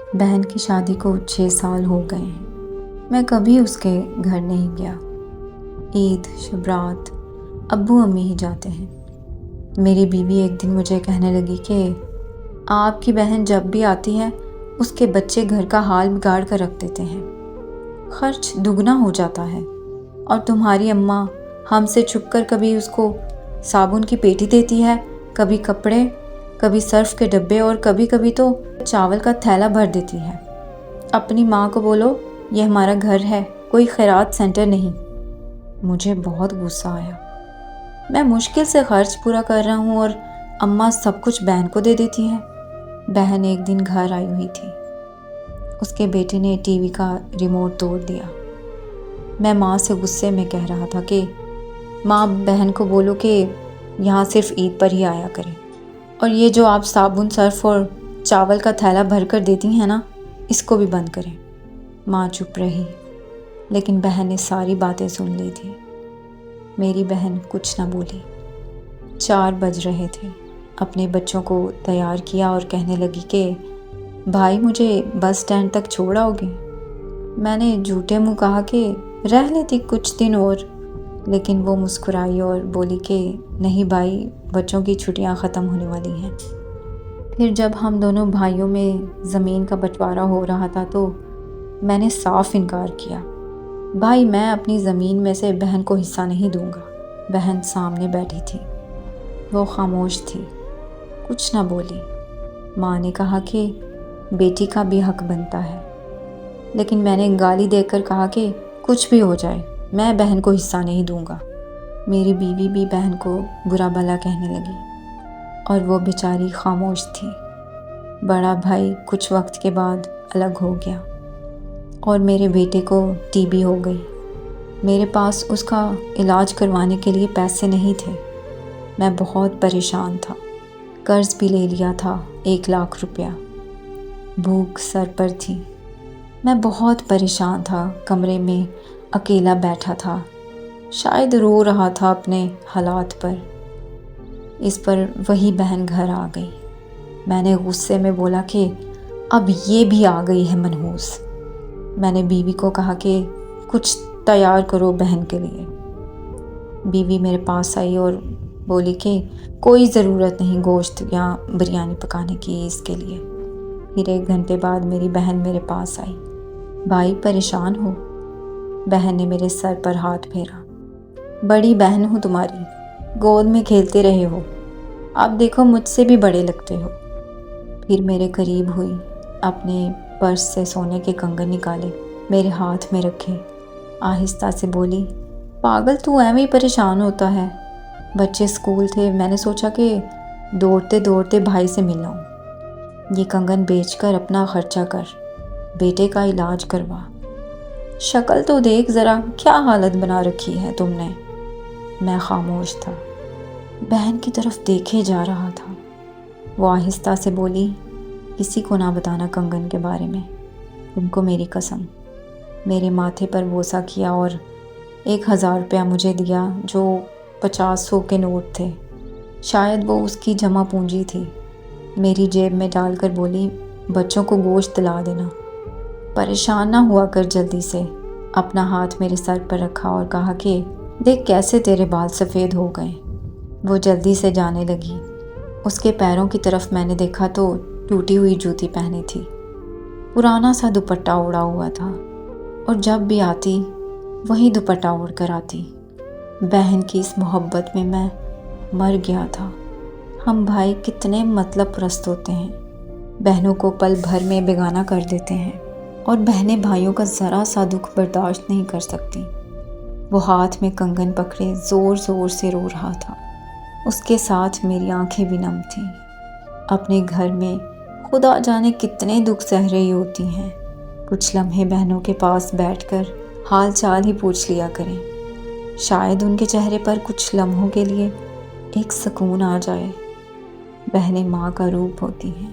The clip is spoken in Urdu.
بہن کی شادی کو 6 سال ہو گئے ہیں۔ میں کبھی اس کے گھر نہیں گیا۔ عید، شبرات ابو امی ہی جاتے ہیں۔ میری بیوی ایک دن مجھے کہنے لگی کہ آپ کی بہن جب بھی آتی ہے اس کے بچے گھر کا حال بگاڑ کر رکھ دیتے ہیں، خرچ دگنا ہو جاتا ہے، اور تمہاری اماں ہم سے چھپ کر کبھی اس کو صابن کی پیٹی دیتی ہے، کبھی کپڑے، کبھی سرف کے ڈبے، اور کبھی کبھی تو چاول کا تھیلا بھر دیتی ہے۔ اپنی ماں کو بولو یہ ہمارا گھر ہے، کوئی خیرات سینٹر نہیں۔ مجھے بہت غصہ آیا۔ میں مشکل سے خرچ پورا کر رہا ہوں اور اماں سب کچھ بہن کو دے دیتی ہے۔ بہن ایک دن گھر آئی ہوئی تھی۔ اس کے بیٹے نے ٹی وی کا ریموٹ توڑ دیا۔ میں ماں سے غصے میں کہہ رہا تھا کہ ماں، بہن کو بولو کہ یہاں صرف عید پر ہی آیا کرے، اور یہ جو آپ صابن، سرف اور چاول کا تھیلا بھر کر دیتی ہیں نا، اس کو بھی بند کریں۔ ماں چپ رہی، لیکن بہن نے ساری باتیں سن لی تھی۔ میری بہن کچھ نہ بولی۔ 4 بج رہے تھے۔ اپنے بچوں کو تیار کیا اور کہنے لگی کہ بھائی مجھے بس اسٹینڈ تک چھوڑ آؤ گے؟ میں نے جھوٹے منہ کہا کہ رہ لیتی کچھ دن اور، لیکن وہ مسکرائی اور بولی کہ نہیں بھائی، بچوں کی چھٹیاں ختم ہونے والی ہیں۔ پھر جب ہم دونوں بھائیوں میں زمین کا بٹوارا ہو رہا تھا تو میں نے صاف انکار کیا۔ بھائی، میں اپنی زمین میں سے بہن کو حصہ نہیں دوں گا۔ بہن سامنے بیٹھی تھی۔ وہ خاموش تھی، کچھ نہ بولی۔ ماں نے کہا کہ بیٹی کا بھی حق بنتا ہے، لیکن میں نے گالی دے کر کہا کہ کچھ بھی ہو جائے میں بہن کو حصہ نہیں دوں گا۔ میری بیوی بھی بہن کو برا بھلا کہنے لگی، اور وہ بیچاری خاموش تھی۔ بڑا بھائی کچھ وقت کے بعد الگ ہو گیا، اور میرے بیٹے کو ٹی بی ہو گئی۔ میرے پاس اس کا علاج کروانے کے لیے پیسے نہیں تھے۔ میں بہت پریشان تھا۔ قرض بھی لے لیا تھا 1 لاکھ روپیہ۔ بھوک سر پر تھی۔ میں بہت پریشان تھا، کمرے میں اکیلا بیٹھا تھا، شاید رو رہا تھا اپنے حالات پر۔ اس پر وہی بہن گھر آ گئی۔ میں نے غصے میں بولا کہ اب یہ بھی آ گئی ہے منحوس۔ میں نے بیوی کو کہا کہ کچھ تیار کرو بہن کے لیے۔ بیوی میرے پاس آئی اور بولی کہ کوئی ضرورت نہیں گوشت یا بریانی پکانے کی اس کے لیے۔ پھر 1 گھنٹے بعد میری بہن میرے پاس آئی۔ بھائی، پریشان ہو؟ بہن نے میرے سر پر ہاتھ پھیرا۔ بڑی بہن ہوں تمہاری، گود میں کھیلتے رہے ہو، اب دیکھو مجھ سے بھی بڑے لگتے ہو۔ پھر میرے قریب ہوئی، اپنے پرس سے سونے کے کنگن نکالے، میرے ہاتھ میں رکھے، آہستہ سے بولی، پاگل تو ایویں پریشان ہوتا ہے؟ بچے اسکول تھے، میں نے سوچا کہ دوڑتے دوڑتے بھائی سے مل آؤں۔ یہ کنگن بیچ کر اپنا خرچہ کر، بیٹے کا علاج کروا۔ شکل تو دیکھ ذرا، کیا حالت بنا رکھی ہے تم نے۔ میں خاموش تھا، بہن کی طرف دیکھے جا رہا تھا۔ وہ آہستہ سے بولی، کسی کو نہ بتانا کنگن کے بارے میں، تم کو میری قسم۔ میرے ماتھے پر بوسہ کیا اور 1000 روپیہ مجھے دیا، جو 500 کے نوٹ تھے۔ شاید وہ اس کی جمع پونجی تھی۔ میری جیب میں ڈال کر بولی، بچوں کو گوشت لا دینا، پریشان نہ ہوا کر جلدی سے۔ اپنا ہاتھ میرے سر پر رکھا اور کہا کہ دیکھ کیسے تیرے بال سفید ہو گئے۔ وہ جلدی سے جانے لگی۔ اس کے پیروں کی طرف میں نے دیکھا تو ٹوٹی ہوئی جوتی پہنی تھی، پرانا سا دوپٹہ اوڑا ہوا تھا، اور جب بھی آتی وہی دوپٹہ اوڑھ کر آتی۔ بہن کی اس محبت میں میں مر گیا تھا۔ ہم بھائی کتنے مطلب پرست ہوتے ہیں، بہنوں کو پل بھر میں بیگانہ کر دیتے ہیں، اور بہنیں بھائیوں کا ذرا سا دکھ برداشت نہیں کر سکتی۔ وہ ہاتھ میں کنگن پکڑے زور زور سے رو رہا تھا۔ اس کے ساتھ میری آنکھیں بھی نم تھیں۔ اپنے گھر میں خدا جانے کتنے دکھ سہ رہی ہوتی ہیں۔ کچھ لمحے بہنوں کے پاس بیٹھ کر حال چال ہی پوچھ لیا کریں، شاید ان کے چہرے پر کچھ لمحوں کے لیے ایک سکون آ جائے۔ بہنیں ماں کا روپ ہوتی ہیں۔